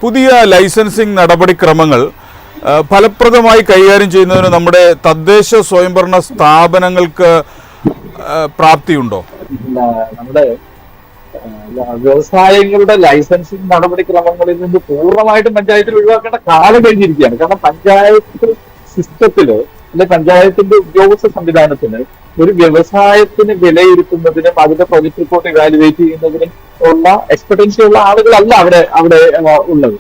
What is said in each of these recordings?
പുതിയ ലൈസൻസിംഗ് നടപടിക്രമങ്ങൾ ഫലപ്രദമായി കൈകാര്യം ചെയ്യുന്നതിന് നമ്മുടെ തദ്ദേശ സ്വയംഭരണ സ്ഥാപനങ്ങൾക്ക് പ്രാപ്തിയുണ്ടോ? നമ്മുടെ വ്യവസായങ്ങളുടെ ലൈസൻസിംഗ് നടപടിക്രമങ്ങളിൽ നിന്ന് പൂർണ്ണമായിട്ടും പഞ്ചായത്തിൽ ഒഴിവാക്കേണ്ട കാലം കഴിഞ്ഞിരിക്കുകയാണ്. കാരണം പഞ്ചായത്ത് സിസ്റ്റത്തില് അല്ലെ പഞ്ചായത്തിന്റെ ഉദ്യോഗസ്ഥ സംവിധാനത്തിന് ഒരു വ്യവസായത്തിന് വിലയിരുത്തുന്നതിനും അതിന്റെ പ്രോജക്ട് റിപ്പോർട്ട് ഇവാലുവേറ്റ് ചെയ്യുന്നതിനും ഉള്ള എക്സ്പെർട്ടൻസി ഉള്ള ആളുകളല്ല അവിടെ ഉള്ളത്.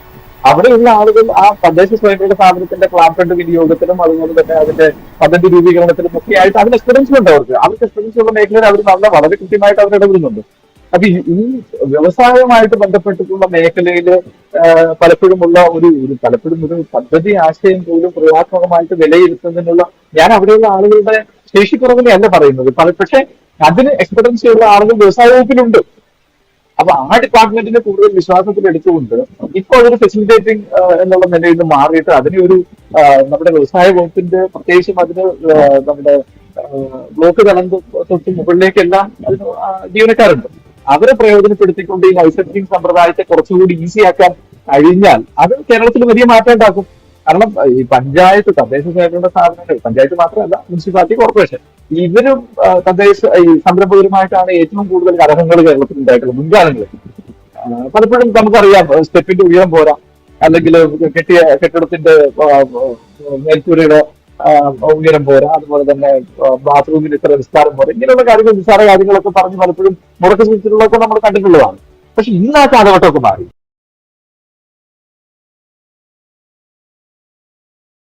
അവിടെയുള്ള ആളുകൾ ആ തദ്ദേശ സ്വയംഭരണ സ്ഥാപനത്തിന്റെ പ്ലാൻ ഫണ്ട് വിനിയോഗത്തിലും അതുപോലെ തന്നെ അതിന്റെ പദ്ധതി രൂപീകരണത്തിലും ഒക്കെ ആയിട്ട് അതിന് എക്സ്പെർട്ടൻസ് ഉണ്ട്. അവർക്ക് എക്സ്പെർട്ടൻസ് ഉള്ള മേഖലയിൽ അവർ വളരെ കൃത്യമായിട്ട് അവർ ഇടപെടുന്നുണ്ട്. അപ്പൊ ഈ വ്യവസായവുമായിട്ട് ബന്ധപ്പെട്ടിട്ടുള്ള മേഖലയില് പലപ്പോഴും ഒരു പദ്ധതി ആശയം പോലും ക്രിയാത്മകമായിട്ട് വിലയിരുത്തുന്നതിനുള്ള ഞാൻ അവിടെയുള്ള ആളുകളുടെ ശേഷിക്കുറവിനെ അല്ല പറയുന്നത്. പക്ഷെ അതിന് എക്സ്പെർട്ടൻസി ഉള്ള ആളുകൾ വ്യവസായ വകുപ്പിലുണ്ട്. അപ്പൊ ആ ഡിപ്പാർട്ട്മെന്റിനെ കൂടുതൽ വിശ്വാസത്തിൽ എടുത്തുകൊണ്ട് ഇപ്പോൾ അതൊരു ഫെസിലിറ്റേറ്റിംഗ് എന്നുള്ള നിലയിൽ നിന്ന് മാറിയിട്ട് അതിനെ ഒരു നമ്മുടെ വ്യവസായ വകുപ്പിന്റെ പ്രത്യേകിച്ചും അതിന് നമ്മുടെ ബ്ലോക്ക് തലം തൊട്ട് മുകളിലേക്കെല്ലാം അതിന് ജീവനക്കാരുണ്ട്. അവരെ പ്രയോജനപ്പെടുത്തിക്കൊണ്ട് ഈ ലൈസൻസിംഗ് സമ്പ്രദായത്തെ കുറച്ചുകൂടി ഈസി ആക്കാൻ കഴിഞ്ഞാൽ അത് കേരളത്തിൽ വലിയ മാറ്റം ഉണ്ടാക്കും. കാരണം ഈ പഞ്ചായത്ത് തദ്ദേശ സ്വയംഭരണ സ്ഥാപനങ്ങൾ, പഞ്ചായത്ത് മാത്രമല്ല മുനിസിപ്പാലിറ്റി, കോർപ്പറേഷൻ, ഇവരും ഈ സംരംഭകരുമായിട്ടാണ് ഏറ്റവും കൂടുതൽ കലഹങ്ങൾ കേരളത്തിൽ ഉണ്ടായിട്ടുള്ളത് മുൻകാലങ്ങളിൽ. പലപ്പോഴും നമുക്കറിയാം സ്റ്റെപ്പിന്റെ ഉയരം പോരാ, അല്ലെങ്കിൽ കെട്ടിടത്തിന്റെ മേൽക്കൂരയുടെ ഉയരം പോരാ, അതുപോലെ തന്നെ ബാത്റൂമിൽ ഇത്ര വിസ്താരം പോരാ, ഇങ്ങനെയുള്ള കാര്യങ്ങൾ നിസ്സാര കാര്യങ്ങളൊക്കെ പറഞ്ഞ് പലപ്പോഴും മുടക്കി സൂചിച്ചിട്ടുള്ളതൊക്കെ നമ്മൾ കണ്ടിട്ടുള്ളതാണ്. പക്ഷെ ഇന്ന് ആ കാലഘട്ടമൊക്കെ മാറി.